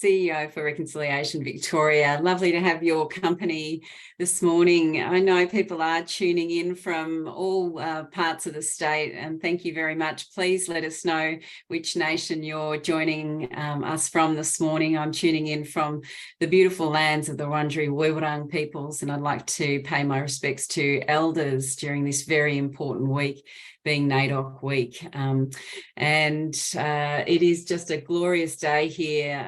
CEO for Reconciliation Victoria. Lovely to have your company this morning. I know people are tuning in from all parts of the state, and thank you very much. Please let us know which nation you're joining us from this morning. I'm tuning in from the beautiful lands of the Maggolee Webinar peoples, and I'd like to pay my respects to elders during this very important week, being NAIDOC week. It is just a glorious day here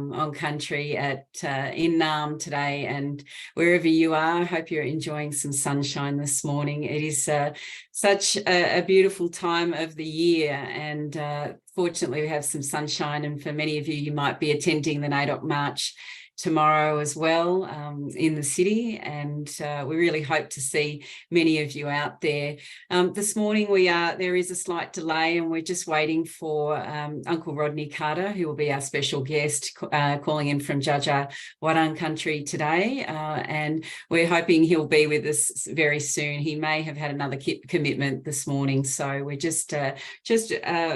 on country in Naarm today, and wherever you are, I hope you're enjoying some sunshine this morning. It is such a beautiful time of the year, and fortunately we have some sunshine, and for many of you, you might be attending the NAIDOC March tomorrow as well in the city, and we really hope to see many of you out there. This morning there is a slight delay, and we're just waiting for Uncle Rodney Carter, who will be our special guest, calling in from Dja Dja Wurrung country today, and we're hoping he'll be with us very soon. He may have had another commitment this morning, so we're just a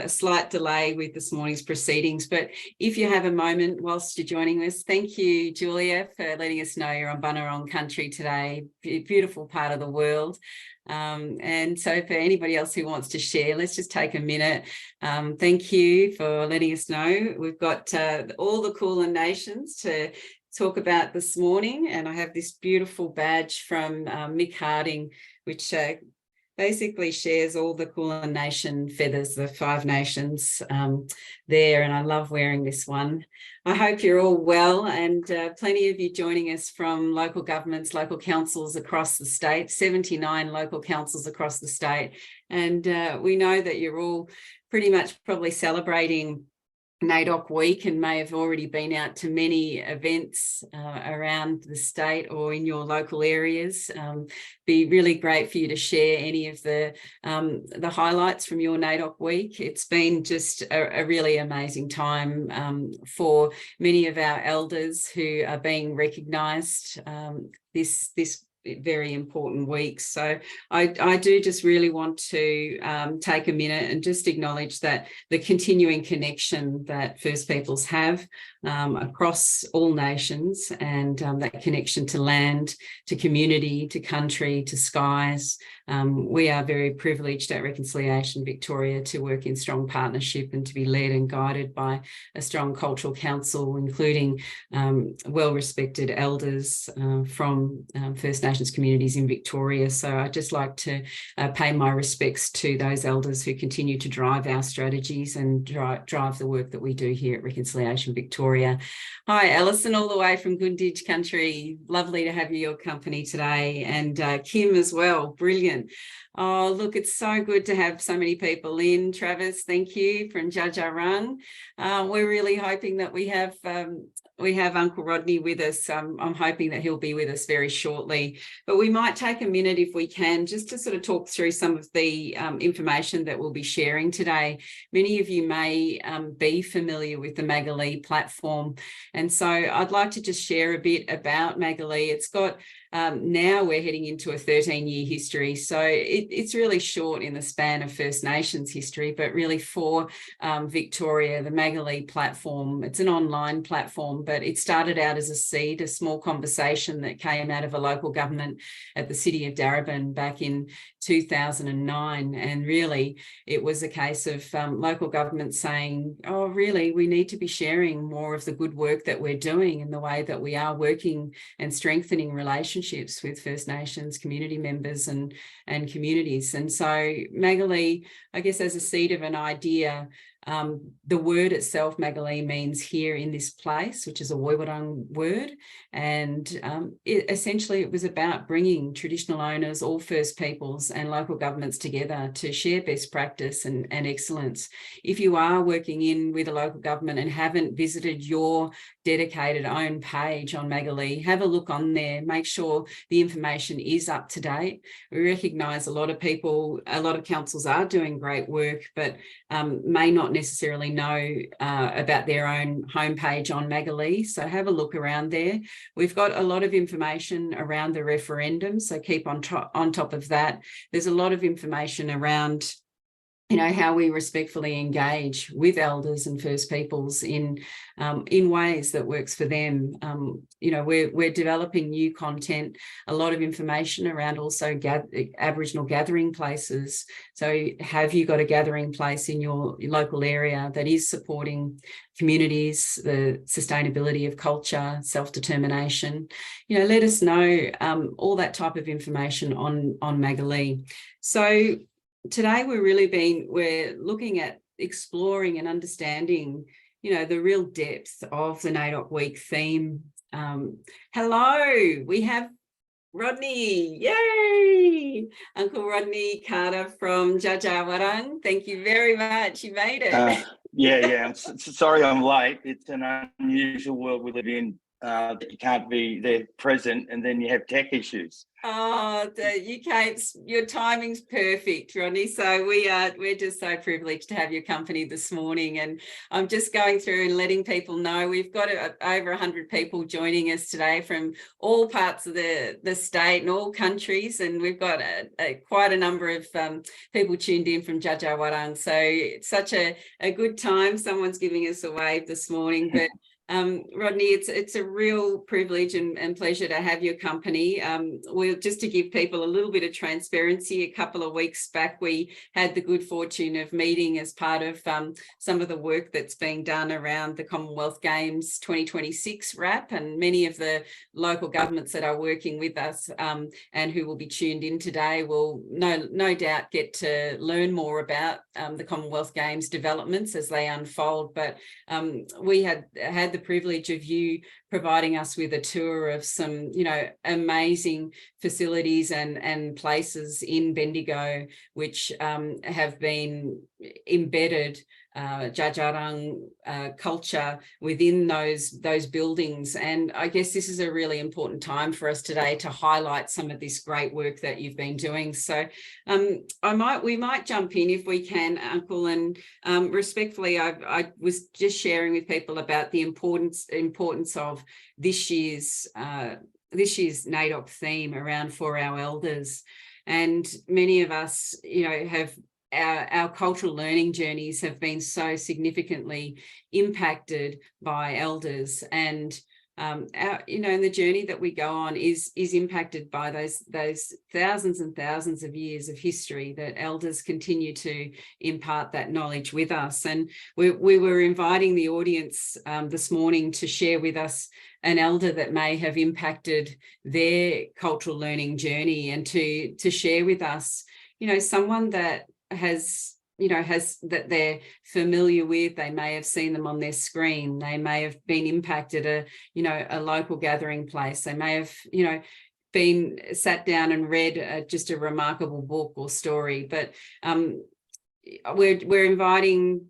slight delay with this morning's proceedings. But if you have a moment whilst you're joining us, thank you, Julia, for letting us know you're on Bunurong country today, beautiful part of the world. And so for anybody else who wants to share, let's just take a minute. Thank you for letting us know. We've got all the Kulin nations to talk about this morning, and I have this beautiful badge from Mick Harding, which basically shares all the Kulin nation feathers, the 5 nations there, and I love wearing this one. I hope you're all well, and plenty of you joining us from local governments, local councils across the state, 79 local councils across the state, and we know that you're all pretty much probably celebrating NAIDOC week and may have already been out to many events around the state or in your local areas. Be really great for you to share any of the highlights from your NAIDOC week. It's been just a really amazing time for many of our elders who are being recognised this very important week. So I do just really want to take a minute and just acknowledge that the continuing connection that First Peoples have across all nations, and that connection to land, to community, to country, to skies. We are very privileged at Reconciliation Victoria to work in strong partnership and to be led and guided by a strong cultural council, including well-respected elders from First Nations communities in Victoria. So I'd just like to pay my respects to those elders who continue to drive our strategies and drive the work that we do here at Reconciliation Victoria. Hi, Alison, all the way from Gunditj country. Lovely to have your company today, and Kim as well. Brilliant. Oh, look, it's so good to have so many people in. Travis, thank you, from Dja Dja Wurrung. We're really hoping that we have Uncle Rodney with us. I'm hoping that he'll be with us very shortly, but we might take a minute, if we can, just to sort of talk through some of the information that we'll be sharing today. Many of you may be familiar with the Maggolee platform, and so I'd like to just share a bit about Maggolee. It's got now we're heading into a 13-year history, so it's really short in the span of First Nations history, but really for Victoria, the Maggolee platform, it's an online platform, but it started out as a seed, a small conversation that came out of a local government at the city of Darebin back in 2009, and really it was a case of local government saying, oh really, we need to be sharing more of the good work that we're doing in the way that we are working and strengthening relationships with First Nations community members and communities. And so Maggolee, I guess, as a seed of an idea, the word itself, Maggolee, means here in this place, which is a Woiwurrung word, and essentially it was about bringing traditional owners, all First Peoples and local governments together to share best practice and excellence. If you are working in with a local government and haven't visited your dedicated own page on Maggolee, have a look on there, make sure the information is up to date. We recognise a lot of people, a lot of councils are doing great work, but may not necessarily know about their own homepage on Maggolee. So have a look around there. We've got a lot of information around the referendum, so keep on top of that. There's a lot of information around how we respectfully engage with elders and First Peoples in ways that works for them. We're developing new content, a lot of information around also Aboriginal gathering places. So have you got a gathering place in your local area that is supporting communities, the sustainability of culture, self-determination? Let us know all that type of information on Maggolee. So today we're looking at exploring and understanding, the real depth of the NAIDOC Week theme. Hello, we have Rodney, yay! Uncle Rodney Carter from Dja Dja Wurrung. Thank you very much. You made it. Yeah. I'm sorry I'm late. It's an unusual world we live in. That you can't be there present, and then you have tech issues. Oh, your timing's perfect, Rodney. So we're just so privileged to have your company this morning. And I'm just going through and letting people know we've got over 100 people joining us today from all parts of the state and all countries. And we've got quite a number of people tuned in from Dja Dja Wurrung. So it's such a good time. Someone's giving us a wave this morning, but Rodney, it's a real privilege and pleasure to have your company. Just to give people a little bit of transparency, a couple of weeks back, we had the good fortune of meeting as part of some of the work that's being done around the Commonwealth Games 2026 wrap, and many of the local governments that are working with us and who will be tuned in today will no doubt get to learn more about the Commonwealth Games developments as they unfold. But we had the privilege of you providing us with a tour of some, amazing facilities and places in Bendigo, which have been embedded Dja Dja Wurrung culture within those buildings. And I guess this is a really important time for us today to highlight some of this great work that you've been doing. So we might jump in if we can, Uncle, and respectfully, I was just sharing with people about the importance of this year's NAIDOC theme around For Our Elders. And many of us, have our cultural learning journeys have been so significantly impacted by elders, and the journey that we go on is impacted by those thousands and thousands of years of history that elders continue to impart that knowledge with us. And we were inviting the audience this morning to share with us an elder that may have impacted their cultural learning journey, and to share with us, someone that has that they're familiar with. They may have seen them on their screen. They may have been impacted a local gathering place. They may have, been sat down and read just a remarkable book or story. But we're inviting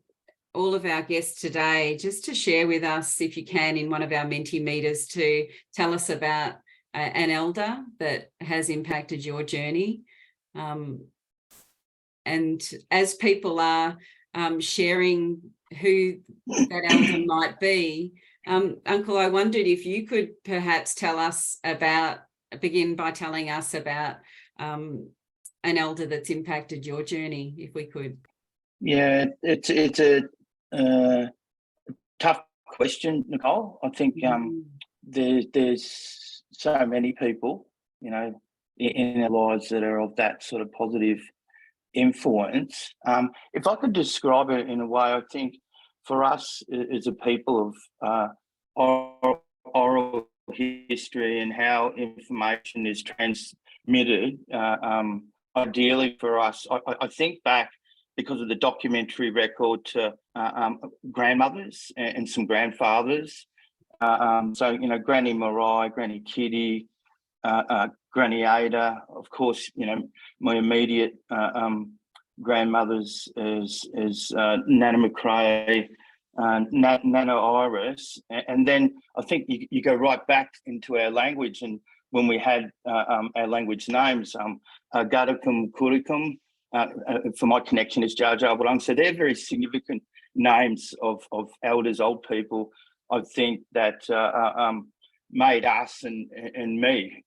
all of our guests today just to share with us, if you can, in one of our Mentimeters, to tell us about an elder that has impacted your journey. And as people are sharing who that elder might be, Uncle, I wondered if you could perhaps begin by telling us about an elder that's impacted your journey, if we could. Yeah, it's a tough question, Nicole. I think there's so many people, in our lives that are of that sort of positive influence. If I could describe it in a way, I think for us as a people of oral history and how information is transmitted, ideally for us, I think back, because of the documentary record, to grandmothers and some grandfathers. So, Granny Marai, Granny Kitty, Granny Ada, of course, my immediate grandmothers is Nana McRae, Nana Iris, and then I think you go right back into our language, and when we had our language names, Gadakum Kurikum, for my connection is Dja Dja Wurrung. So they're very significant names of elders, old people, I think, that made us and me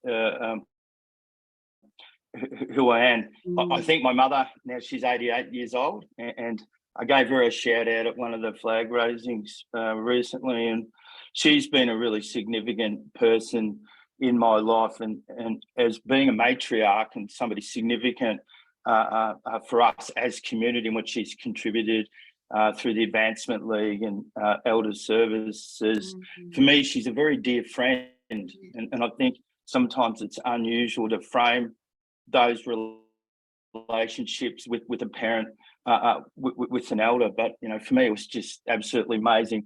who I am. I think my mother, now she's 88 years old, and I gave her a shout out at one of the flag raisings recently, and she's been a really significant person in my life, and as being a matriarch and somebody significant for us as community, in which she's contributed through the Advancement League and Elders Services. For me, she's a very dear friend, and I think sometimes it's unusual to frame those relationships with a parent, with an elder. But, you know, for me, it was just absolutely amazing.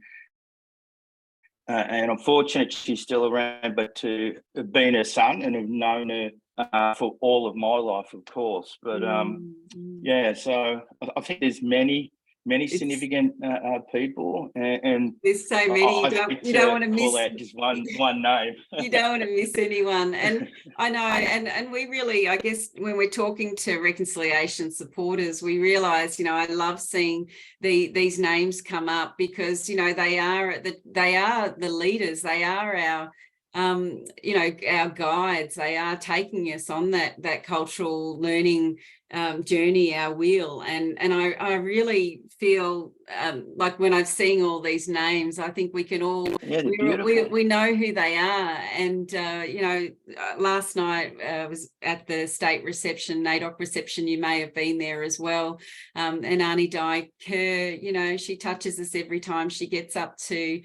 And I'm fortunate she's still around, but to have been her son and have known her for all of my life, of course. But yeah, so I think there's many significant people, and there's so many. You don't want to miss out just one name. You don't want to miss anyone. And I know, and we really, I guess, when we're talking to reconciliation supporters, we realise, you know, I love seeing these names come up, because, you know, they are the leaders, they are our you know, our guides. They are taking us on that cultural learning journey, our wheel. And I really feel like when I've seen all these names, I think we can all, we know who they are. And you know, last night was at the state reception, NAIDOC reception. You may have been there as well. And Auntie Di, you know, she touches us every time she gets up to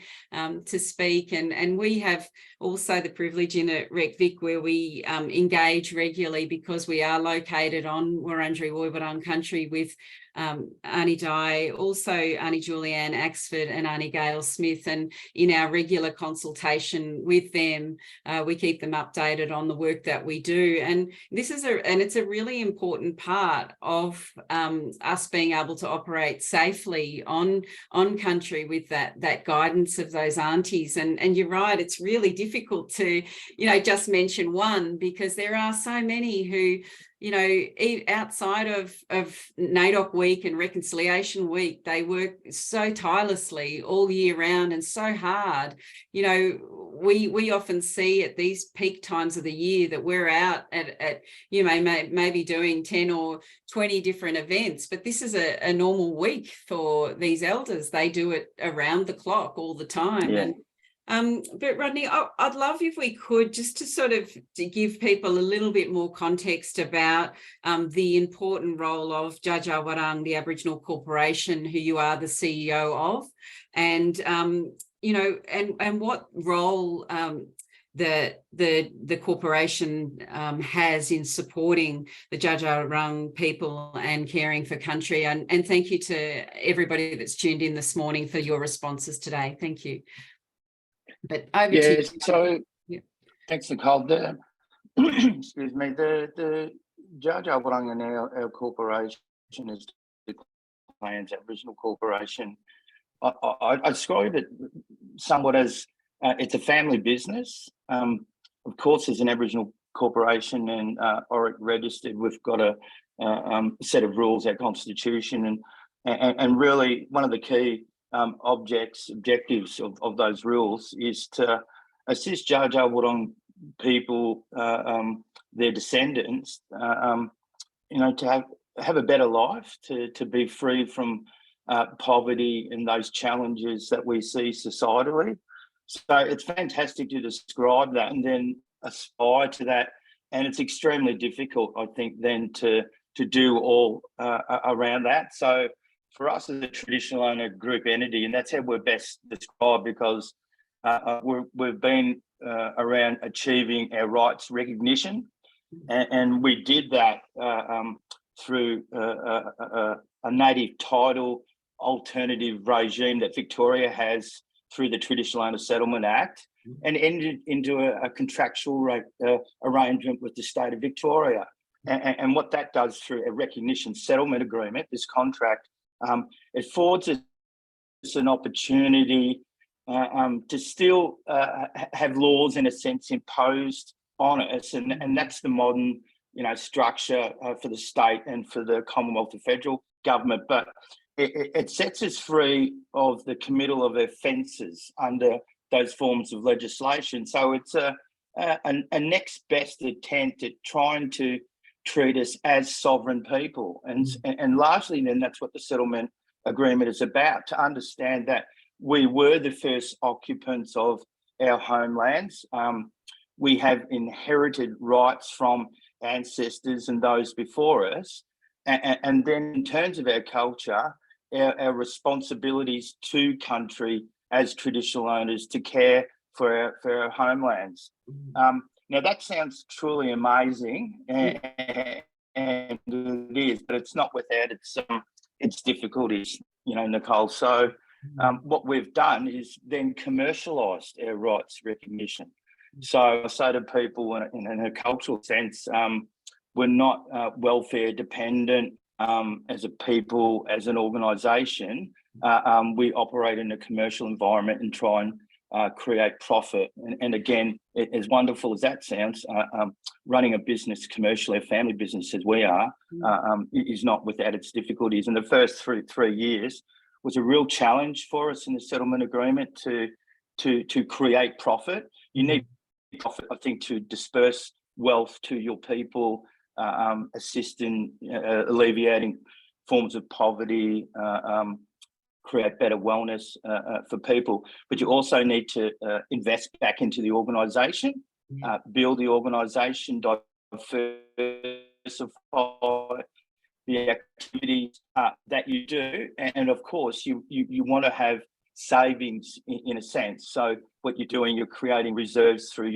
speak. And we have also the privilege in at Rec Vic, where we engage regularly, because we are located on Wurundjeri Woi-wurrung country, with Auntie Di, also Auntie Julianne Axford and Auntie Gail Smith. And in our regular consultation with them, we keep them updated on the work that we do. And this is it's a really important part of us being able to operate safely on country, with that guidance of those aunties. And you're right, it's really difficult to, you know, just mention one, because there are so many who, you know, outside of NAIDOC Week and Reconciliation Week, they work so tirelessly all year round and so hard. You know, we often see at these peak times of the year that we're out at you know, maybe doing 10 or 20 different events, but this is a normal week for these elders. They do it around the clock all the time. Yeah. But Rodney, I'd love if we could, just to sort of to give people a little bit more context about the important role of Dja Dja Wurrung, the Aboriginal Corporation, who you are the CEO of, and you know, and what role the corporation has in supporting the Dja Dja Wurrung people and caring for country. And thank you to everybody that's tuned in this morning for your responses today. Thank you. But over to you. So thanks, Nicole. Excuse me. The Dja Dja Wurrung and our corporation is the Clans Aboriginal Corporation. I describe it somewhat as it's a family business. Of course, as an Aboriginal corporation and ORIC registered, we've got a set of rules, our constitution, and really one of the key objectives of those rules is to assist Dja Dja Wurrung people, their descendants, you know, to have a better life, to be free from poverty and those challenges that we see societally. So it's fantastic to describe that and then aspire to that, and it's extremely difficult, I think, then to do all around that. So for us as a traditional owner group entity, and that's how we're best described, because we've been around achieving our rights recognition, and we did that through a native title alternative regime that Victoria has through the Traditional Owner Settlement Act, and entered into a contractual arrangement with the state of Victoria. And what that does through a recognition settlement agreement, this contract, it affords us an opportunity to still have laws, in a sense, imposed on us, and that's the modern, you know, structure for the state and for the Commonwealth and federal government. But it sets us free of the committal of offences under those forms of legislation. So it's a next best attempt at trying to treat us as sovereign people. And largely then that's what the settlement agreement is about, to understand that we were the first occupants of our homelands. We have inherited rights from ancestors and those before us. And then in terms of our culture, our responsibilities to country as traditional owners to care for our homelands. Now that sounds truly amazing, and it is, but it's not without its difficulties, you know, Nicole. So what we've done is then commercialised our rights recognition. So I say to people in a cultural sense, we're not welfare dependent as a people, as an organisation. We operate in a commercial environment and try and create profit. And again, as wonderful as that sounds, running a business commercially, a family business as we are, is not without its difficulties. And the first three years was a real challenge for us in the settlement agreement to create profit. You need profit, I think, to disperse wealth to your people, assist in alleviating forms of poverty, create better wellness for people. But you also need to invest back into the organisation, build the organisation, diversify the activities that you do, and of course you want to have savings in a sense. So what you're doing, you're creating reserves through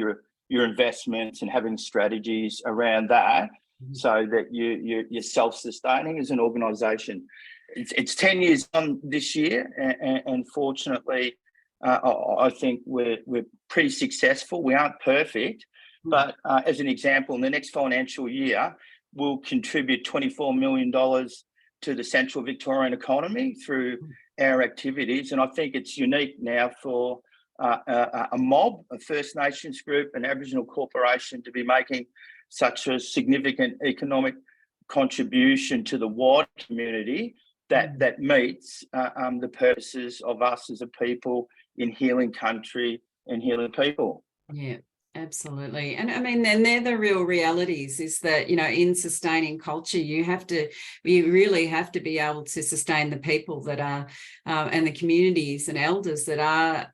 your investments and having strategies around that, so that you're self-sustaining as an organisation. It's 10 years on this year, and fortunately, I think we're pretty successful. We aren't perfect, but as an example, in the next financial year, we'll contribute $24 million to the central Victorian economy through our activities. And I think it's unique now for a mob, a First Nations group, an Aboriginal corporation to be making such a significant economic contribution to the wider community that meets the purposes of us as a people in healing country and healing people. Yeah, absolutely. And I mean, and they're the real realities, is that, you know, in sustaining culture, you really have to be able to sustain the people that are, and the communities and elders that are,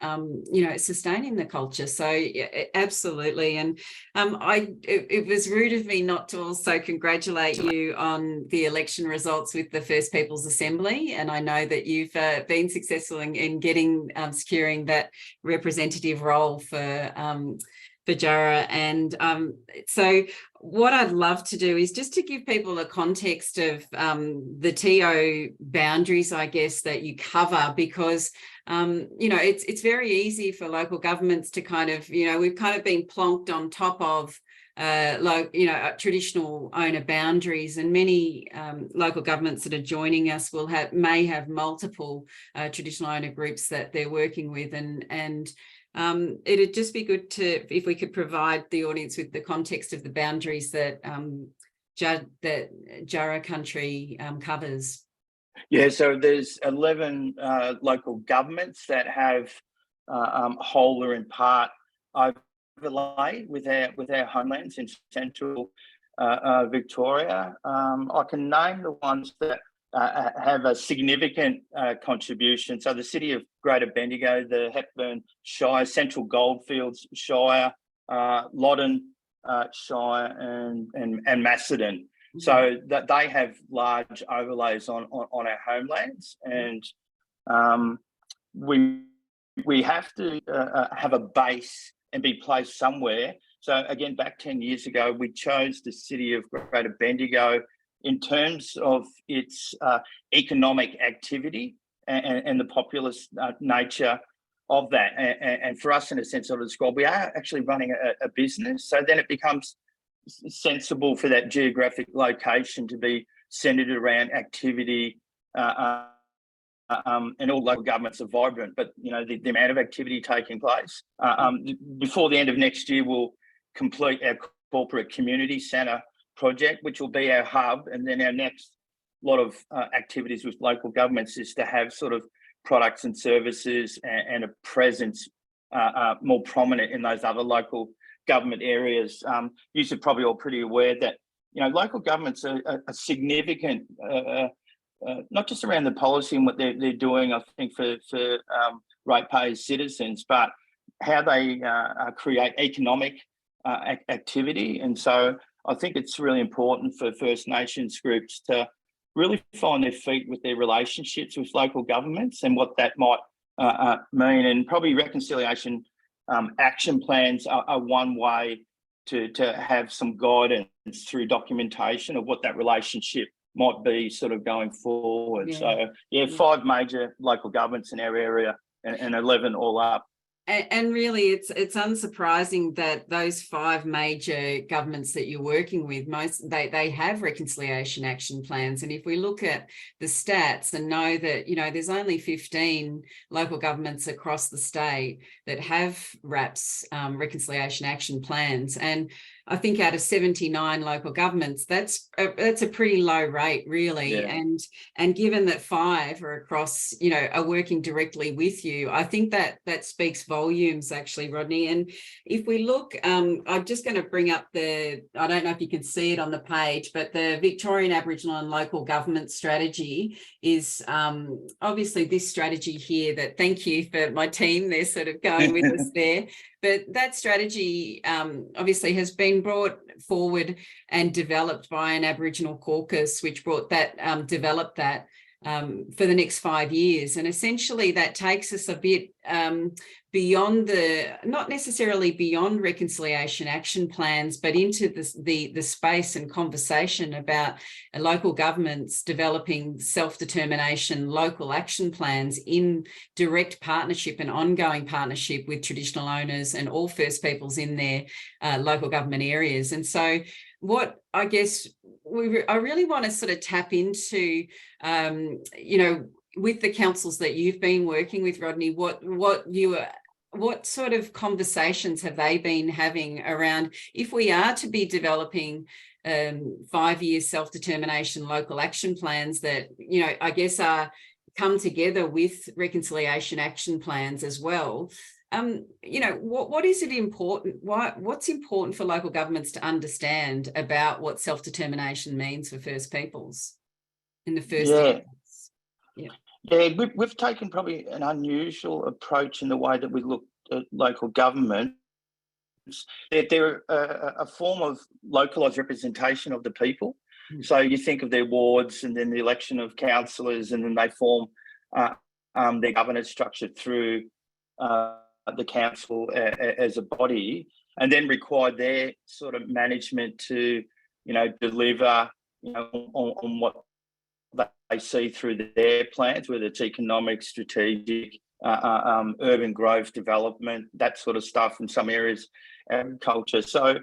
you know, sustaining the culture. So yeah, absolutely. And it was rude of me not to also congratulate you on the election results with the First Peoples Assembly. And I know that you've been successful in getting, securing that representative role for Dja. And so what I'd love to do is just to give people a context of the TO boundaries, I guess, that you cover, because you know, it's very easy for local governments to kind of, you know, we've kind of been plonked on top of you know, traditional owner boundaries, and many local governments that are joining us may have multiple traditional owner groups that they're working with, and it'd just be good if we could provide the audience with the context of the boundaries that Dja country covers. Yeah, so there's 11 local governments that have whole or in part overlay with our homelands in central Victoria. I can name the ones that have a significant contribution. So the city of Greater Bendigo, the Hepburn Shire, Central Goldfields Shire, Loddon Shire, and Macedon. So that they have large overlays on our homelands, and we have to have a base and be placed somewhere. So again, back 10 years ago, we chose the city of Greater Bendigo in terms of its economic activity and the populous nature of that. And for us, in a sense, I would describe, we are actually running a business. So then it becomes sensible for that geographic location to be centred around activity, and all local governments are vibrant, but you know, the amount of activity taking place. Before the end of next year, we'll complete our corporate community centre project, which will be our hub, and then our next lot of activities with local governments is to have sort of products and services and a presence more prominent in those other local government areas. You're probably all pretty aware that local governments are significant, not just around the policy and what they're doing, I think, for ratepayers, citizens, but how they create economic activity. And so I think it's really important for First Nations groups to really find their feet with their relationships with local governments and what that might mean. And probably reconciliation action plans are one way to have some guidance through documentation of what that relationship might be sort of going forward. So, 5 major local governments in our area and 11 all up. And really, it's unsurprising that those 5 major governments that you're working with, they have reconciliation action plans. And if we look at the stats and know that, there's only 15 local governments across the state that have RAPS, reconciliation action plans, and I think out of 79 local governments, that's a pretty low rate, really. Yeah. And given that 5 are across, are working directly with you, I think that speaks volumes, actually, Rodney. And if we look, I'm just going to bring up I don't know if you can see it on the page, but the Victorian Aboriginal and Local Government Strategy is obviously this strategy here that, thank you for my team, they're sort of going with us there. But that strategy obviously has been brought forward and developed by an Aboriginal caucus, which developed that for the next 5 years. And essentially that takes us a bit beyond not necessarily beyond reconciliation action plans, but into the space and conversation about local governments developing self-determination local action plans in direct partnership and ongoing partnership with traditional owners and all First Peoples in their local government areas. And so what I guess I really want to sort of tap into, with the councils that you've been working with, Rodney, what sort of conversations have they been having around, if we are to be developing 5-year self-determination local action plans that, I guess come together with reconciliation action plans as well. What is it important? What's important for local governments to understand about what self-determination means for First Peoples in the first instance? Yeah, we've taken probably an unusual approach in the way that we look at local government. They're a form of localised representation of the people. So you think of their wards and then the election of councillors, and then they form their governance structure through the council as a body, and then require their sort of management to, deliver, on what they see through their plans, whether it's economic, strategic, urban growth, development, that sort of stuff, in some areas, agriculture. So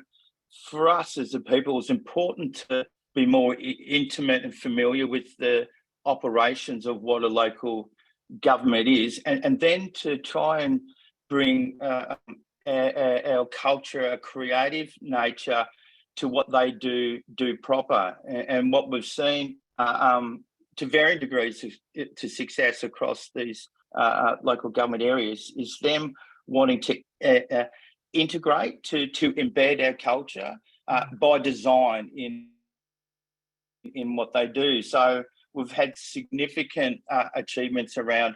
for us as a people, it's important to be more intimate and familiar with the operations of what a local government is, and then to try and bring our culture, our creative nature to what they do proper. And what we've seen to varying degrees to success across these local government areas is them wanting to integrate, to embed our culture by design in what they do. So we've had significant achievements around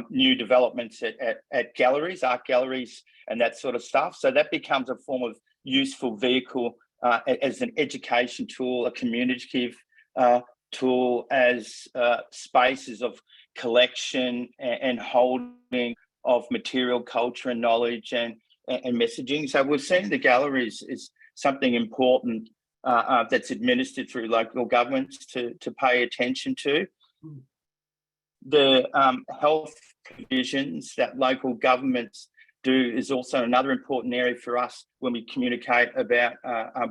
new developments at galleries, art galleries, and that sort of stuff. So that becomes a form of useful vehicle as an education tool, a communicative tool, as spaces of collection and holding of material, culture and knowledge and messaging. So we've seen the galleries is something important that's administered through local governments to pay attention to. The health provisions that local governments do is also another important area for us when we communicate about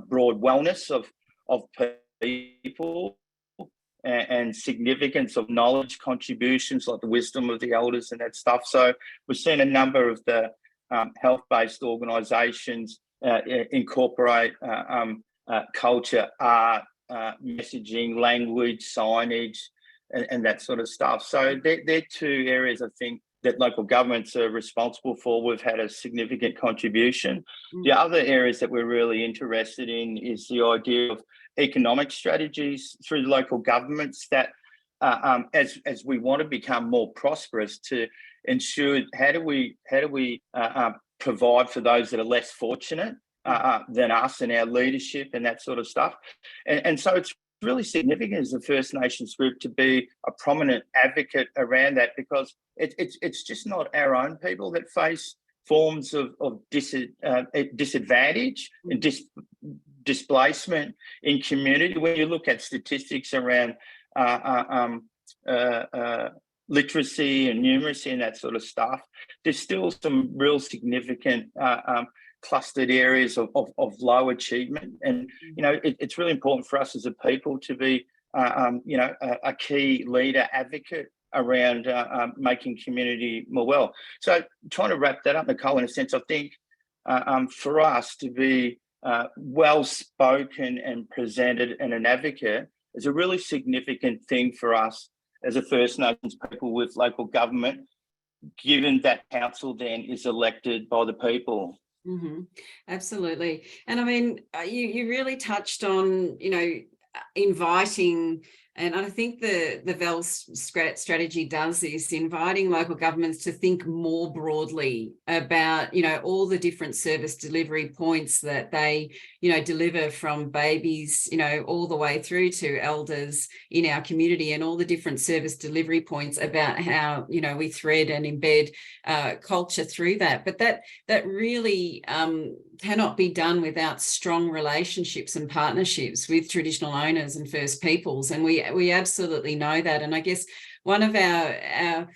broad wellness of people and significance of knowledge contributions, like the wisdom of the elders and that stuff. So we've seen a number of the health-based organisations incorporate culture, art, messaging, language, signage, and that sort of stuff. So they're 2 areas, I think, that local governments are responsible for. We've had a significant contribution. The other areas that we're really interested in is the idea of economic strategies through the local governments that, as we want to become more prosperous, to ensure how do we provide for those that are less fortunate than us and our leadership and that sort of stuff. And so it's really significant as the First Nations group to be a prominent advocate around that, because it's just not our own people that face forms of disadvantage and displacement in community. When you look at statistics around literacy and numeracy and that sort of stuff, there's still some real significant clustered areas of low achievement. And, it's really important for us as a people to be, a key leader advocate around making community more well. So trying to wrap that up, Nicole, in a sense, I think for us to be well-spoken and presented and an advocate is a really significant thing for us as a First Nations people with local government, given that council then is elected by the people. Mm-hmm. Absolutely. And I mean, you really touched on, inviting, and I think the VEL strategy does this, inviting local governments to think more broadly about, all the different service delivery points that they, deliver, from babies, all the way through to elders in our community, and all the different service delivery points about how, we thread and embed culture through that. But that really cannot be done without strong relationships and partnerships with traditional owners and First Peoples. And we absolutely know that. And I guess one of our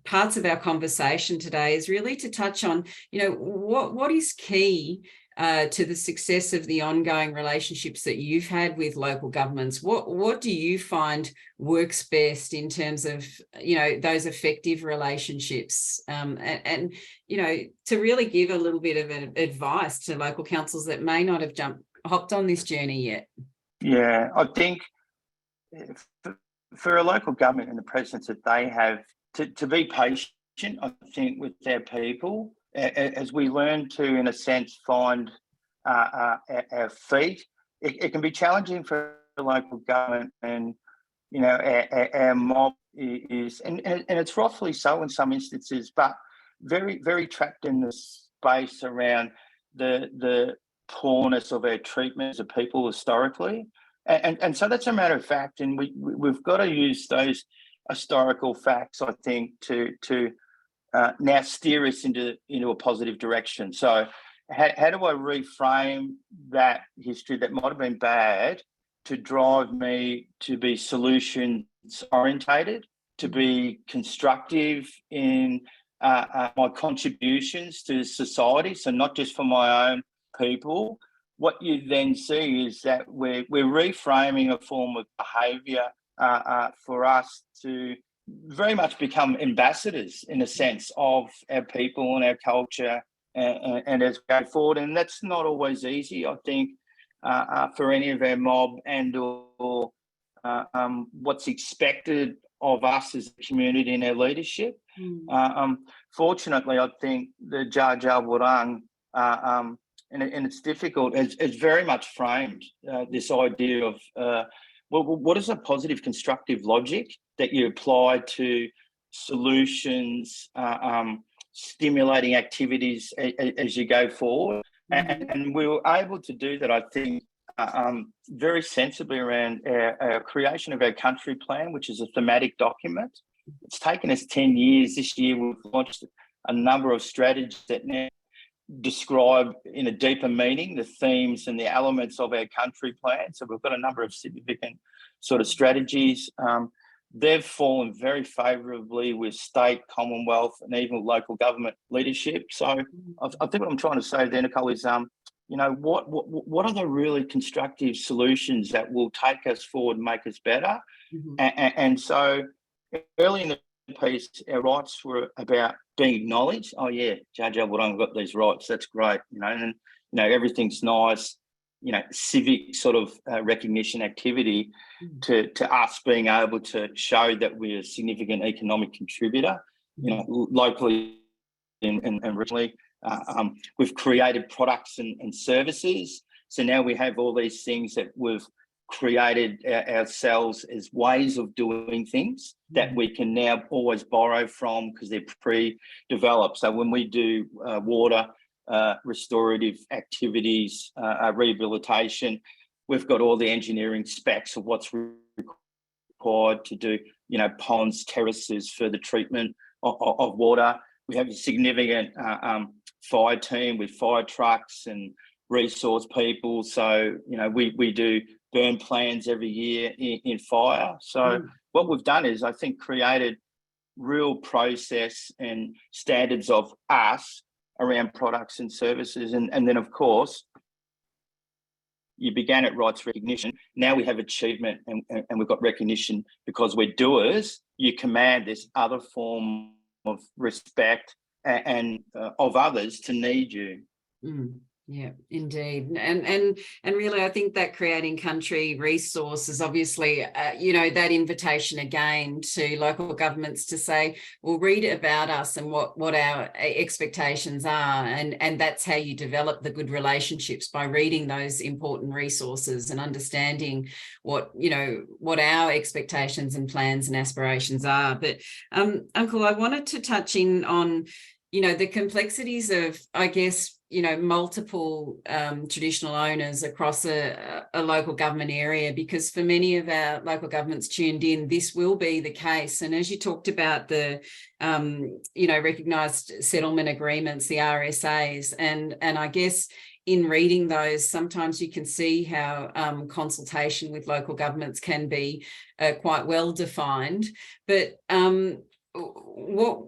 parts of our conversation today is really to touch on, what is key to the success of the ongoing relationships that you've had with local governments. What do you find works best in terms of, those effective relationships, and to really give a little bit of advice to local councils that may not have hopped on this journey yet? Yeah, I think for a local government and the presence that they have, to be patient, I think, with their people, as we learn to, in a sense, find our feet. It can be challenging for the local government, and our mob is, and it's roughly so in some instances, but very, very trapped in the space around the poorness of our treatment as a people historically. And so that's a matter of fact, and we've got to use those historical facts, I think, to now steer us into a positive direction. So how do I reframe that history that might have been bad to drive me to be solutions orientated, to be constructive in my contributions to society, so not just for my own people. What you then see is that we're reframing a form of behaviour for us to very much become ambassadors, in a sense, of our people and our culture, and as we go forward. And that's not always easy, I think, for any of our mob and or what's expected of us as a community and our leadership. Fortunately, I think the Dja Dja Wurrung, and it's difficult, it's very much framed this idea of what is a positive constructive logic that you apply to solutions, stimulating activities as you go forward. And we were able to do that, I think, very sensibly around our creation of our country plan, which is a thematic document. It's taken us 10 years. This year we've launched a number of strategies that now describe in a deeper meaning the themes and the elements of our country plan. So we've got a number of significant sort of strategies. They've fallen very favourably with state, Commonwealth, and even local government leadership. So I think what I'm trying to say there, Nicole, is what are the really constructive solutions that will take us forward and make us better? And so early in the piece, our rights were about being acknowledged. Oh yeah, Dja Dja Wurrung got these rights. That's great, and everything's nice. Civic sort of recognition activity to us being able to show that we're a significant economic contributor, locally and regionally. We've created products and services So now we have all these things that we've created ourselves as ways of doing things that we can now always borrow from because they're pre-developed. So when we do water restorative activities, rehabilitation, we've got all the engineering specs of what's required to do, ponds, terraces for the treatment of water. We have a significant fire team with fire trucks and resource people. So, we do burn plans every year in fire. So what we've done is, I think, created real process and standards of us around products and services. And then, of course, you began at rights recognition. Now we have achievement and we've got recognition because we're doers. You command this other form of respect and of others to need you. Yeah, indeed. And really, I think that creating country resources, obviously, that invitation again to local governments to say, well, read about us and what our expectations are. And that's how you develop the good relationships, by reading those important resources and understanding what our expectations and plans and aspirations are. But Uncle, I wanted to touch in on, the complexities of, I guess, multiple traditional owners across a local government area, because for many of our local governments tuned in, this will be the case. And as you talked about the, recognised settlement agreements, the RSAs, and I guess in reading those, sometimes you can see how consultation with local governments can be quite well defined. But what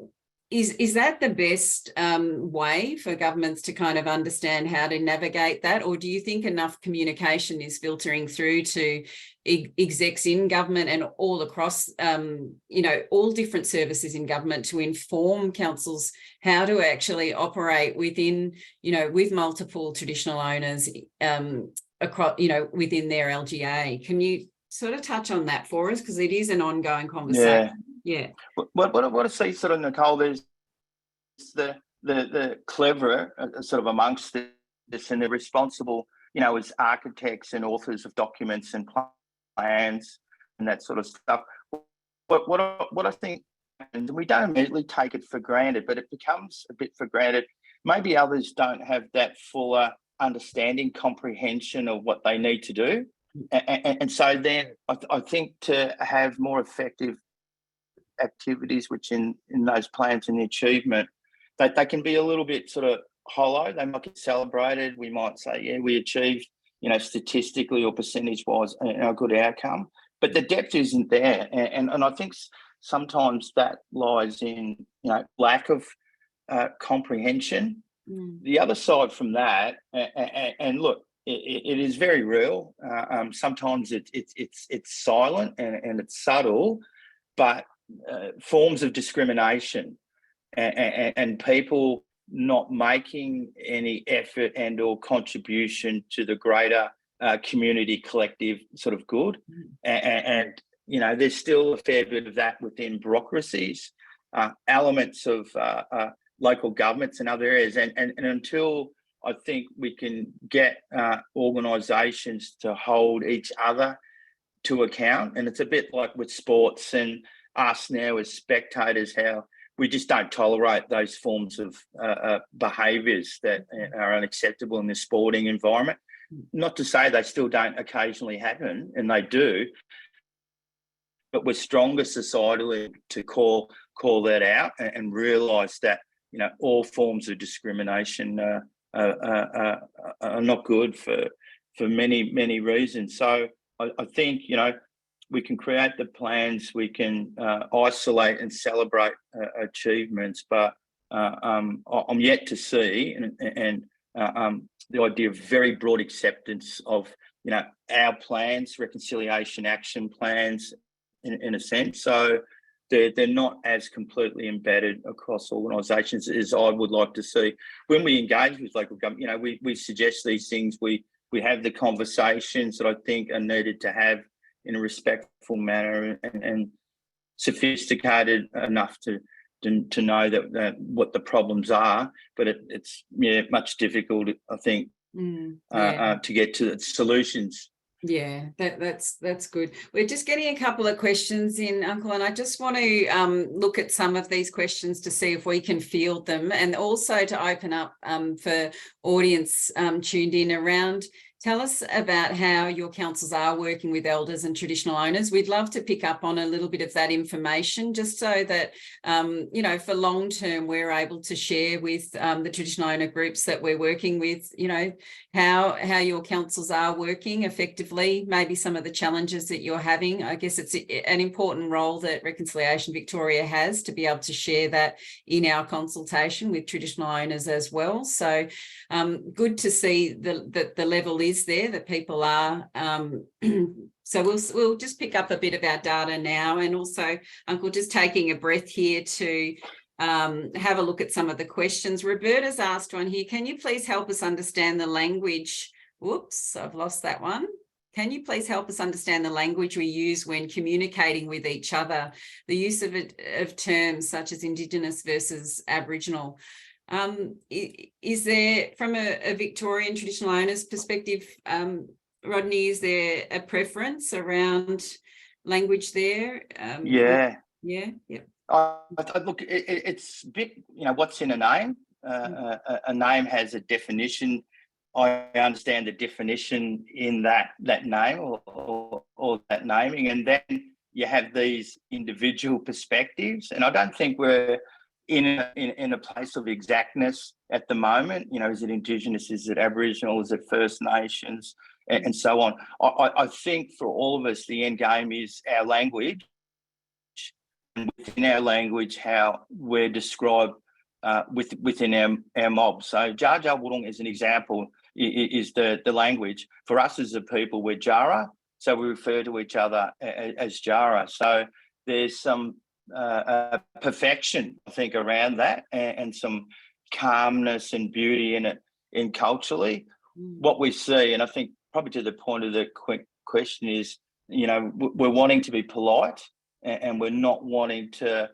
is that the best way for governments to kind of understand how to navigate that? Or do you think enough communication is filtering through to execs in government and all across, all different services in government to inform councils how to actually operate within, with multiple traditional owners across, within their LGA? Can you sort of touch on that for us? Because it is an ongoing conversation. Yeah. What I see, sort of, Nicole, there's the clever sort of amongst this, and the responsible, as architects and authors of documents and plans and that sort of stuff. But what I think, and we don't immediately take it for granted, but it becomes a bit for granted. Maybe others don't have that fuller understanding, comprehension of what they need to do. And so then I think to have more effective activities which in those plans and the achievement, that they can be a little bit sort of hollow. They might get celebrated. We might say, yeah, we achieved, statistically or percentage wise a good outcome, but the depth isn't there. And I think sometimes that lies in, lack of comprehension. The other side from that, and look, it is very real. Sometimes it's silent and it's subtle, but forms of discrimination and people not making any effort and or contribution to the greater community collective sort of good. And there's still a fair bit of that within bureaucracies, elements of local governments and other areas. And until I think we can get organisations to hold each other to account, and it's a bit like with sports and us now as spectators, how we just don't tolerate those forms of behaviours that are unacceptable in the sporting environment. Not to say they still don't occasionally happen, and they do, but we're stronger societally to call that out and realise that all forms of discrimination are not good for many reasons. So I think we can create the plans, we can isolate and celebrate achievements, but I'm yet to see and the idea of very broad acceptance of our plans, reconciliation action plans, in a sense. So they're not as completely embedded across organisations as I would like to see. When we engage with local government, we suggest these things. We have the conversations that I think are needed to have in a respectful manner and sophisticated enough to know that what the problems are. But it's much difficult, I think, Yeah. to get to solutions. Yeah, that's good. We're just getting a couple of questions in, Uncle, and I just want to look at some of these questions to see if we can field them, and also to open up for audience tuned in around. Tell us about how your councils are working with elders and traditional owners. We'd love to pick up on a little bit of that information, just so that, you know, for long term, we're able to share with the traditional owner groups that we're working with, you know, how your councils are working effectively, maybe some of the challenges that you're having. I guess it's an important role that Reconciliation Victoria has to be able to share that in our consultation with traditional owners as well. So good to see that the level is there, that people are. So we'll just pick up a bit of our data now, and also, Uncle, just taking a breath here to have a look at some of the questions. Roberta's asked one here. Can you please help us understand the language? Whoops, I've lost that one. Can you please help us understand the language we use when communicating with each other? The use of terms such as Indigenous versus Aboriginal. Is there, from a Victorian traditional owners perspective, Rodney, is there a preference around language there? Yeah. Look, it's a bit, you know, what's in a name? A name has a definition. I understand the definition in that name or that naming, and then you have these individual perspectives. And I don't think we're in a place of exactness at the moment. You know, is it Indigenous? Is it Aboriginal? Is it First Nations? And so on. I think for all of us, the end game is our language. And within our language, how we're described within our mob. So Dja Dja Wurrung, as an example, is the language. For us as a people, we're Jara, so we refer to each other as Jara. So there's some perfection, I think, around that, and some calmness and beauty in it, in culturally. What we see, and I think probably to the point of the question is, you know, we're wanting to be polite, and we're not wanting to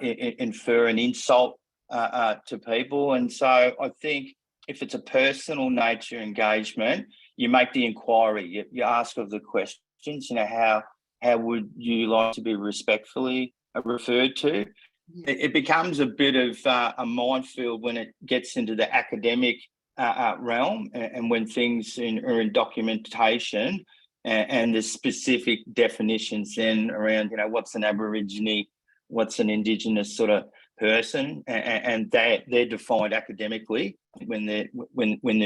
infer an insult to people. And so I think if it's a personal nature engagement, you make the inquiry, you ask of the questions, you know, how would you like to be respectfully referred to? It becomes a bit of a minefield when it gets into the academic realm, and when things are in documentation, and there's specific definitions then around, you know, what's an Aborigine, what's an Indigenous sort of person, and they're defined academically when they're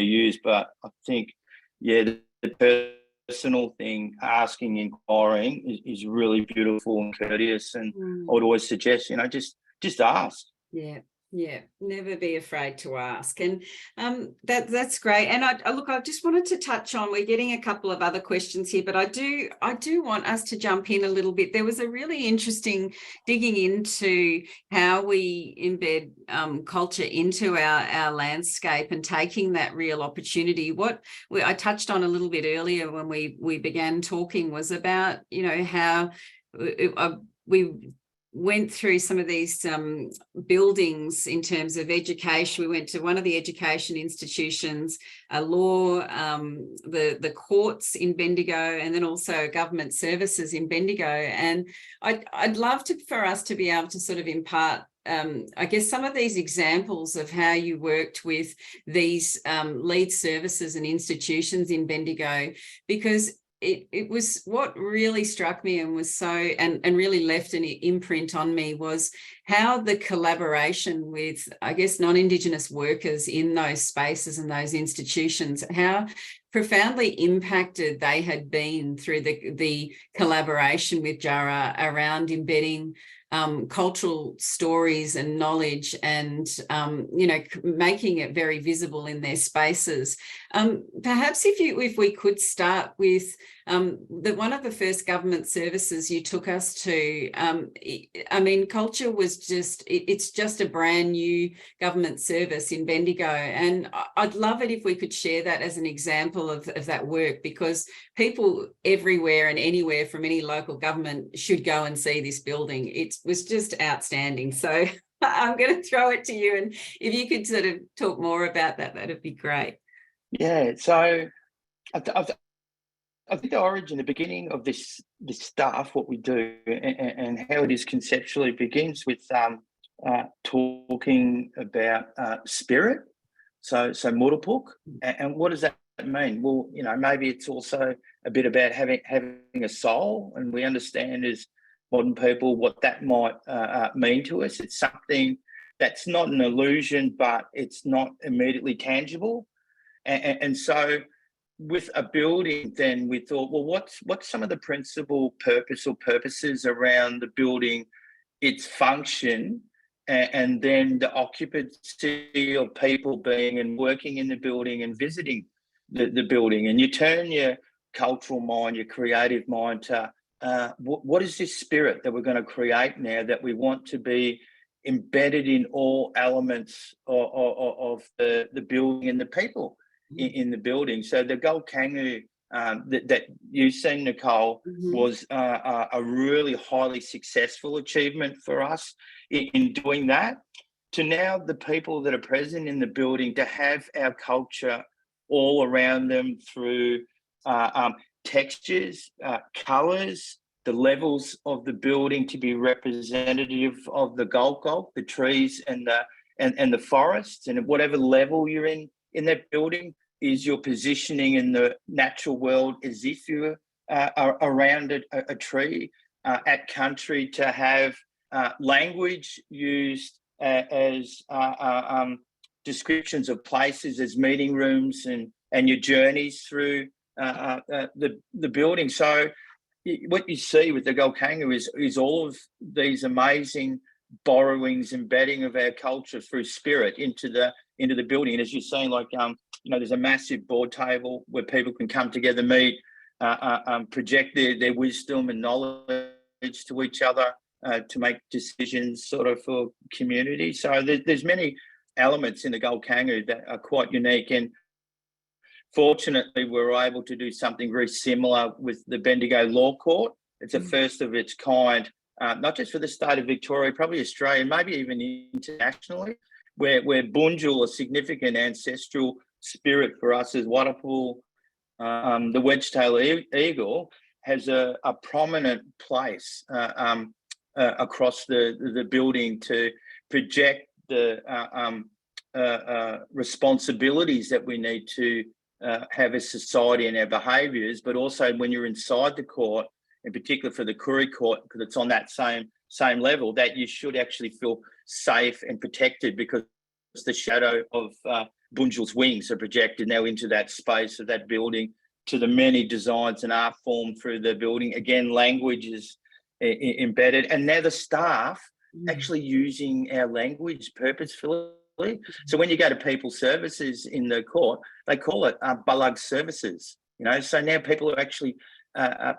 used. But I think, yeah, the personal thing, asking, inquiring, is really beautiful and courteous. And I would always suggest, you know, just ask. Yeah, never be afraid to ask. And that's great. And I just wanted to touch on, we're getting a couple of other questions here, but I do want us to jump in a little bit. There was a really interesting digging into how we embed culture into our landscape and taking that real opportunity. What I touched on a little bit earlier when we began talking was about, you know, how we went through some of these buildings in terms of education. We went to one of the education institutions, a law, the courts in Bendigo, and then also government services in Bendigo. And I'd love for us to be able to sort of impart, I guess, some of these examples of how you worked with these lead services and institutions in Bendigo, because it was what really struck me and was so, and really left an imprint on me, was how the collaboration with, I guess, non-Indigenous workers in those spaces and those institutions, how profoundly impacted they had been through the collaboration with Jara around embedding cultural stories and knowledge, and you know, making it very visible in their spaces. Perhaps if we could start with one of the first government services you took us to. I mean, culture was it's just a brand new government service in Bendigo, and I'd love it if we could share that as an example of that work, because people everywhere and anywhere from any local government should go and see this building. It was just outstanding. So I'm going to throw it to you, and if you could sort of talk more about that, that'd be great. Yeah, so I think the origin, the beginning of this stuff, what we do, and how it is conceptually begins with talking about spirit. So Murapuk, and what does that mean? Well, maybe it's also a bit about having a soul, and we understand as modern people what that might mean to us. It's something that's not an illusion, but it's not immediately tangible, and so with a building, then we thought, well, what's some of the principal purposes around the building, its function, and then the occupancy of people being and working in the building and visiting the building. And you turn your cultural mind, your creative mind to what is this spirit that we're going to create now that we want to be embedded in all elements of the building and the people in the building. So the Gold Kangaroo that you've seen, Nicole, was a really highly successful achievement for us in doing that. To now the people that are present in the building to have our culture all around them through textures, colours, the levels of the building to be representative of the Gulf, the trees and the forests, and at whatever level you're in that building is your positioning in the natural world as if you're around a tree, at country, to have language used as descriptions of places as meeting rooms and your journeys through the building. So what you see with the Gold Kangaroo is all of these amazing borrowings, embedding of our culture through spirit into the building. And as you're saying, like there's a massive board table where people can come together, meet, project their wisdom and knowledge to each other to make decisions sort of for community. So there's many elements in the Gold Kangaroo that are quite unique, and fortunately we're able to do something very similar with the Bendigo Law Court. It's a first of its kind, not just for the state of Victoria, probably Australia, maybe even internationally, where Bunjil, a significant ancestral spirit for us as Wadapul, the wedge-tailed eagle, has a prominent place across the building to project the responsibilities that we need to have as society and our behaviours, but also when you're inside the court, in particular for the Koori Court, because it's on that same level, that you should actually feel safe and protected, because the shadow of Bunjil's wings are projected now into that space of that building, to the many designs and art formed through the building. Again, language is embedded, and now the staff actually using our language purposefully. So when you go to people services in the court, they call it Balag services. So now people are actually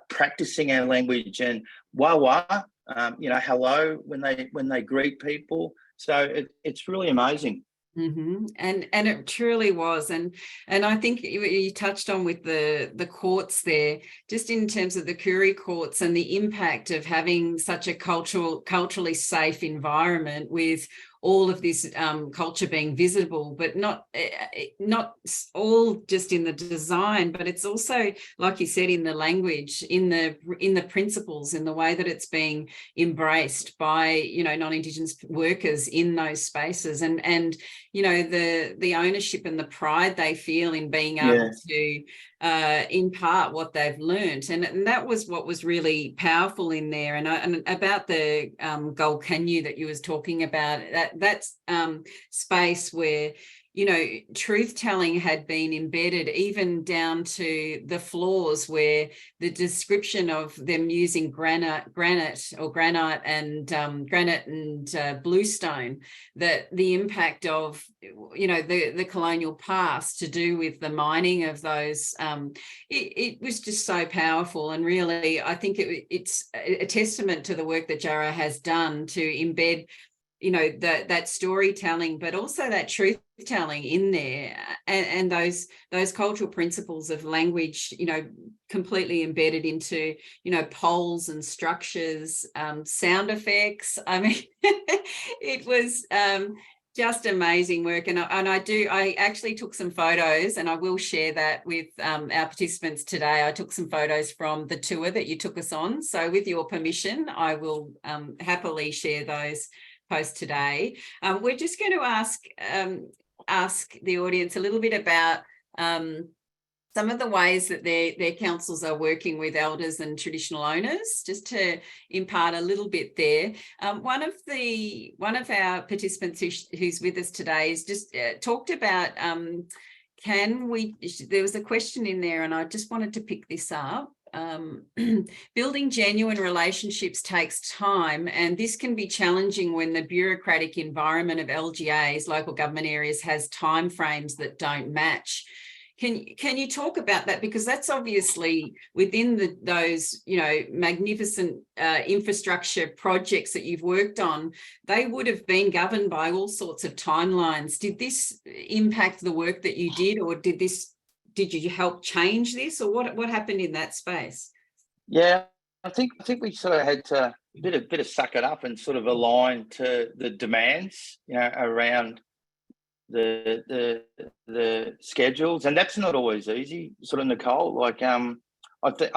practicing our language, and wawa, hello when they greet people. So it's really amazing. And it truly was, and I think you touched on with the courts there, just in terms of the Koori courts and the impact of having such a culturally safe environment with all of this culture being visible, but not all just in the design, but it's also, like you said, in the language, in the principles, in the way that it's being embraced by non-Indigenous workers in those spaces, and the ownership and the pride they feel in being able to impart what they've learnt, and that was what was really powerful in there. And about the Gold Kangaroo that you was talking about, that's space where truth telling had been embedded even down to the floors, where the description of them using granite and bluestone, that the impact of the colonial past to do with the mining of those, it was just so powerful. And really, I think it's a testament to the work that Dja has done to embed that storytelling, but also that truth telling in there, and those cultural principles of language, completely embedded into poles and structures, sound effects. I mean, it was Just amazing work. And I actually took some photos, and I will share that with our participants today. I took some photos from the tour that you took us on. So with your permission, I will happily share those posts today. We're just going to ask the audience a little bit about some of the ways that their councils are working with elders and traditional owners, just to impart a little bit there. One of our participants who's with us today is just talked about there was a question in there, and I just wanted to pick this up. Building genuine relationships takes time, and this can be challenging when the bureaucratic environment of LGAs, local government areas, has timeframes that don't match. Can you talk about that? Because that's obviously within those, magnificent infrastructure projects that you've worked on, they would have been governed by all sorts of timelines. Did this impact the work that you did, or did you help change this, or what happened in that space? Yeah, I think we sort of had to bit of suck it up and sort of align to the demands, around the schedules, and that's not always easy, sort of, Nicole. Like I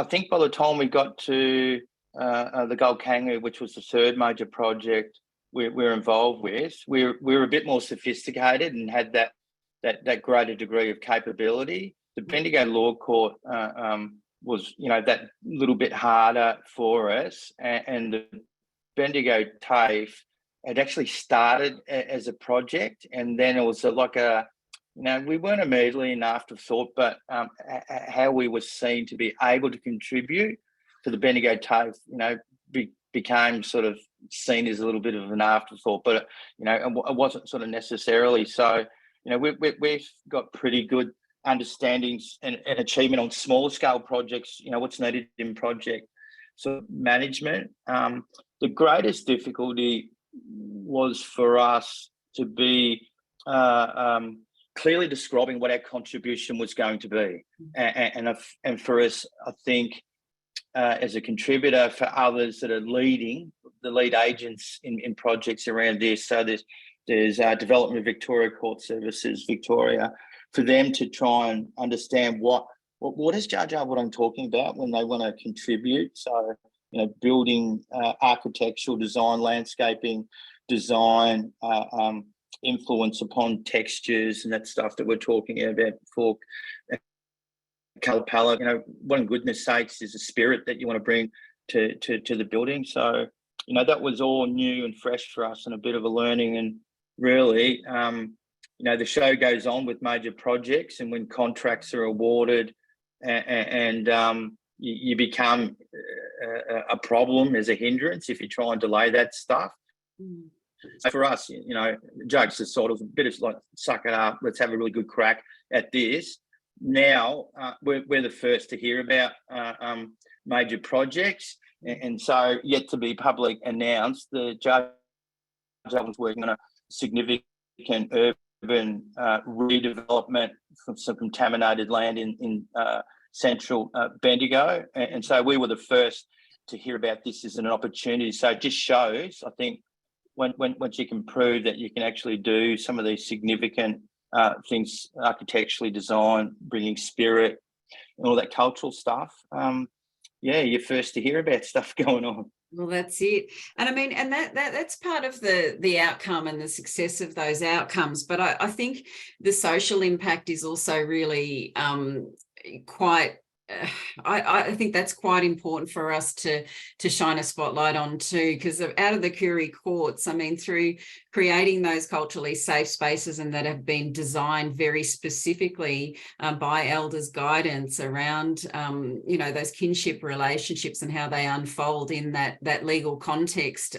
think by the time we got to the Gold Kangaroo, which was the third major project we're involved with, we're a bit more sophisticated and had that greater degree of capability. The Bendigo Law Court was that little bit harder for us, and the Bendigo TAFE had actually started as a project, and then it was we weren't immediately an afterthought, but how we were seen to be able to contribute to the Bendigo TAFE, became sort of seen as a little bit of an afterthought, but it wasn't sort of necessarily. So we've got pretty good understandings and achievement on smaller scale projects. What's needed in project sort of management. The greatest difficulty was for us to be clearly describing what our contribution was going to be, and for us, I think, as a contributor, for others that are leading, the lead agents in projects around this. So there's Development of Victoria Court Services Victoria, for them to try and understand what is Dja Dja Wurrung talking about when they want to contribute. So building, architectural design, landscaping design, influence upon textures and that stuff that we're talking about before. Colour palette, what in goodness sakes is the spirit that you want to bring to the building. So, that was all new and fresh for us, and a bit of a learning. And really, the show goes on with major projects, and when contracts are awarded and you become a problem as a hindrance if you try and delay that stuff. So for us, jokes aside, it was a bit of like, suck it up, let's have a really good crack at this. Now we're the first to hear about major projects, and so yet to be public announced, the Dja Dja was working on a significant urban redevelopment from some contaminated land in central Bendigo, and so we were the first to hear about this as an opportunity. So it just shows, I think, once you can prove that you can actually do some of these significant things, architecturally design, bringing spirit and all that cultural stuff, you're first to hear about stuff going on. Well, that's it. And I mean, and that's part of the outcome and the success of those outcomes. But I think the social impact is also really quite, I think that's quite important for us to shine a spotlight on too, because out of the Koori courts, I mean, through creating those culturally safe spaces and that have been designed very specifically by elders' guidance around, those kinship relationships and how they unfold in that legal context,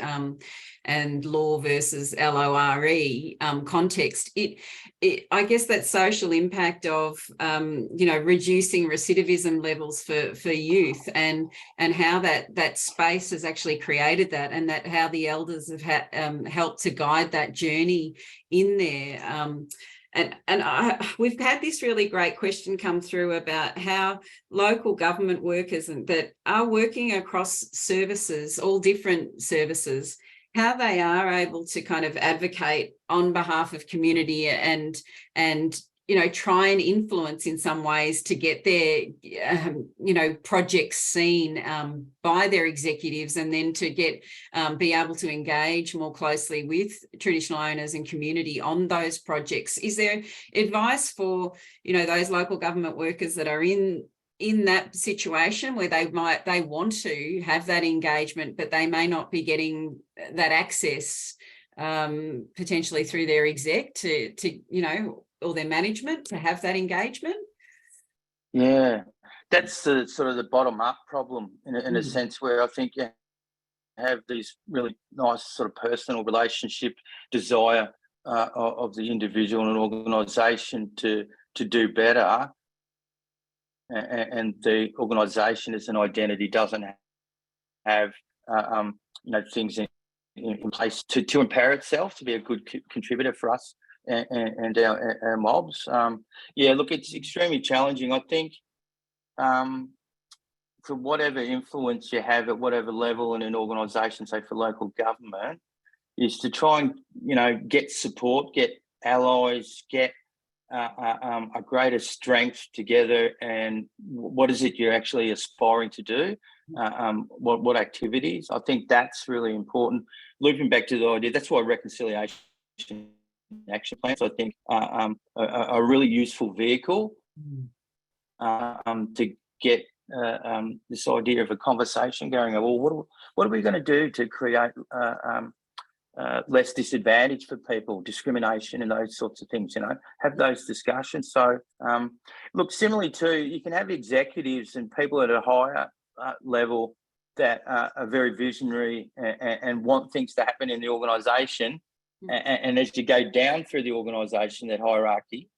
and law versus LORE context. I guess that social impact of, reducing recidivism levels for youth, and how that space has actually created that, and that how the elders have helped to guide that journey in there. We've had this really great question come through about how local government workers that are working across services, all different services, how they are able to kind of advocate on behalf of community and try and influence in some ways to get their projects seen by their executives, and then to get be able to engage more closely with traditional owners and community on those projects. Is there advice for those local government workers that are in that situation where they want to have that engagement, but they may not be getting that access potentially through their exec to or their management to have that engagement? Yeah, that's the sort of the bottom-up problem in a sense, where I think you have these really nice sort of personal relationship desire of the individual and organisation to do better, and the organisation as an identity doesn't have things in place to empower itself to be a good contributor for us and our mobs. Look, it's extremely challenging. I think for whatever influence you have at whatever level in an organisation, say for local government, is to try and get support, get allies, get a greater strength together, and what is it you're actually aspiring to do? What activities? I think that's really important. Looping back to the idea, that's why reconciliation action plans, I think, are a really useful vehicle to get this idea of a conversation going. Well, what are we going to do to create less disadvantage for people, discrimination and those sorts of things, have those discussions. So look, similarly too, you can have executives and people at a higher level that are very visionary and want things to happen in the organisation. And as you go down through the organisation, that hierarchy,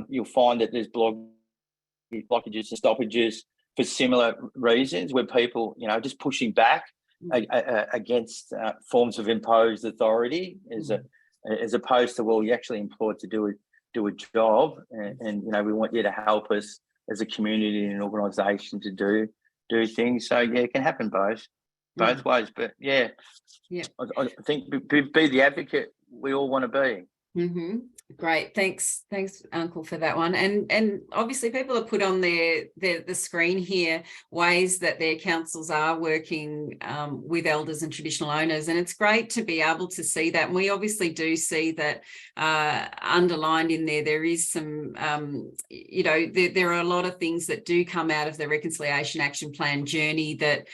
you'll find that there's blockages and stoppages for similar reasons, where people, just pushing back against forms of imposed authority, as opposed to, well, you're actually employed to do a job, and we want you to help us as a community and an organisation to do things. So it can happen both ways. But I think be the advocate we all want to be. Great, thanks Uncle, for that one. And obviously people have put on the screen here ways that their councils are working with elders and traditional owners, and it's great to be able to see that. And we obviously do see that underlined in there is some there are a lot of things that do come out of the Reconciliation Action Plan journey that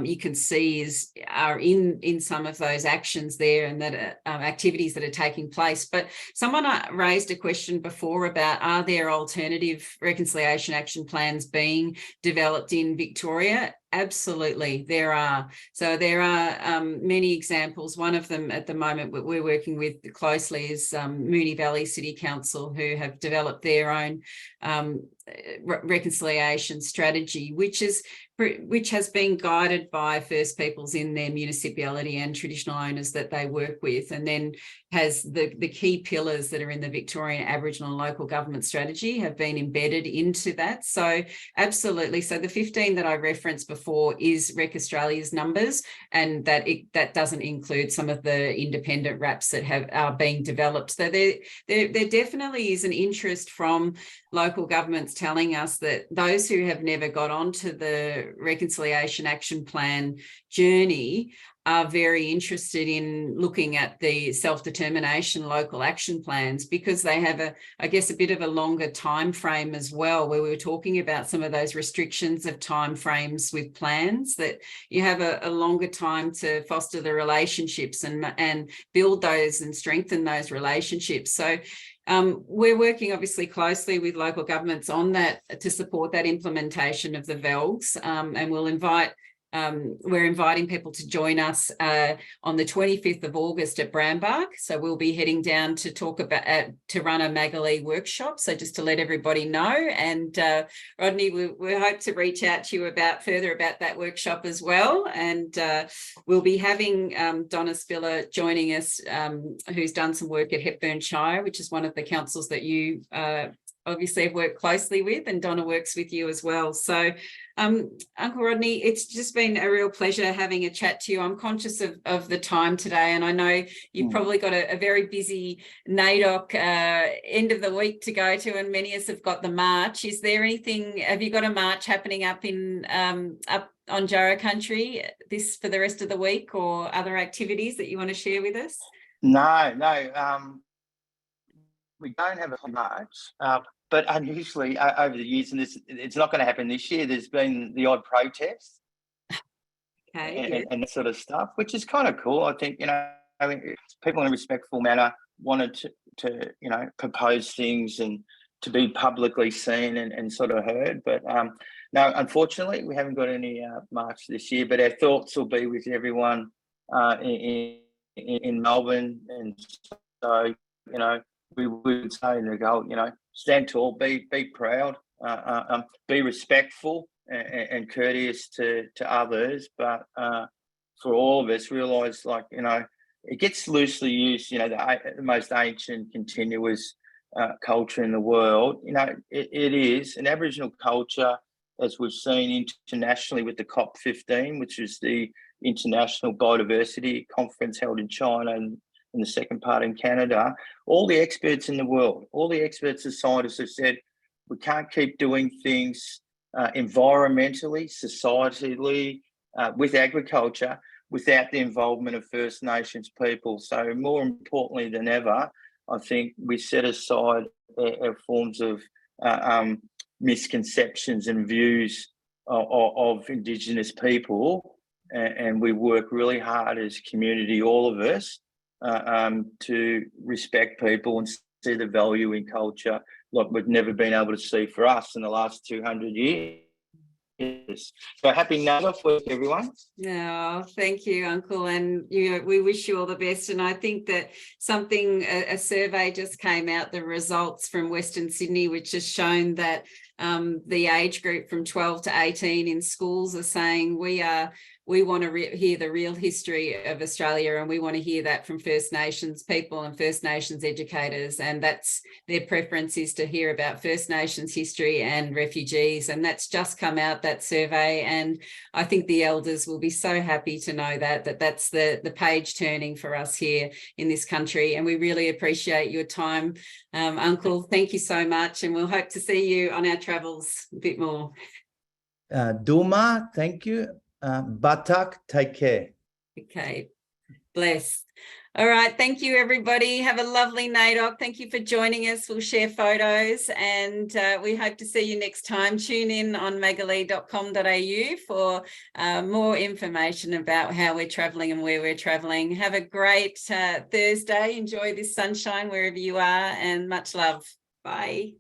you can see are in some of those actions there, and that activities that are taking place. But someone raised a question before about, are there alternative reconciliation action plans being developed in Victoria? Absolutely, there are. So there are many examples. One of them at the moment we're working with closely is Moonee Valley City Council, who have developed their own reconciliation strategy, which has been guided by First Peoples in their municipality and traditional owners that they work with, and then has the key pillars that are in the Victorian Aboriginal and local government strategy have been embedded into that. So absolutely. So the 15 that I referenced before is Rec Australia's numbers, and that doesn't include some of the independent RAPs that are being developed. So there definitely is an interest from local governments telling us that those who have never got onto the Reconciliation Action Plan journey are very interested in looking at the self-determination local action plans, because they have a bit of a longer time frame as well, where we were talking about some of those restrictions of time frames with plans, that you have a longer time to foster the relationships and build those and strengthen those relationships. So we're working obviously closely with local governments on that to support that implementation of the VELGs, and we're inviting people to join us on the 25th of August at Brambark. So we'll be heading down to talk about to run a Maggolee workshop. So just to let everybody know, and Rodney, we hope to reach out to you further about that workshop as well. And we'll be having Donna Spiller joining us, who's done some work at Hepburn Shire, which is one of the councils that you obviously have worked closely with, and Donna works with you as well. So Uncle Rodney, it's just been a real pleasure having a chat to you. I'm conscious of the time today, and I know you've probably got a very busy NAIDOC end of the week to go to, and many of us have got the march. Is there anything, have you got a march happening up in up on Dja country for the rest of the week, or other activities that you want to share with us? No, we don't have a march, but unusually over the years, and it's not going to happen this year, there's been the odd protest and that sort of stuff, which is kind of cool. I think, I mean, people in a respectful manner wanted to propose things and to be publicly seen and sort of heard. But no, unfortunately, we haven't got any march this year, but our thoughts will be with everyone in Melbourne. And so, we would say to go, stand tall, be proud, be respectful and courteous to others. But for all of us, realise, it gets loosely used, the most ancient continuous culture in the world. It is an Aboriginal culture, as we've seen internationally with the COP15, which is the International Biodiversity Conference held in China and in the second part in Canada. All the experts in the world, all the experts and scientists have said, we can't keep doing things environmentally, societally, with agriculture, without the involvement of First Nations people. So more importantly than ever, I think we set aside forms of misconceptions and views of Indigenous people, and we work really hard as a community, all of us, to respect people and see the value in culture like we've never been able to see for us in the last 200 years. So happy NAIDOC week, everyone. No, thank you, Uncle, and we wish you all the best. And I think that a survey just came out, the results from Western Sydney, which has shown that the age group from 12 to 18 in schools are saying we want to hear the real history of Australia, and we want to hear that from First Nations people and First Nations educators, and that's their preference, is to hear about First Nations history and refugees. And that's just come out, that survey, and I think the elders will be so happy to know that's the page turning for us here in this country. And we really appreciate your time, Uncle. Thank you so much, and we'll hope to see you on our travels a bit more. Duma, thank you. Batak, take care. Okay, bless. All right, thank you, everybody. Have a lovely NAIDOC. Thank you for joining us. We'll share photos, and we hope to see you next time. Tune in on maggolee.com.au for more information about how we're travelling and where we're travelling. Have a great Thursday. Enjoy this sunshine wherever you are, and much love. Bye.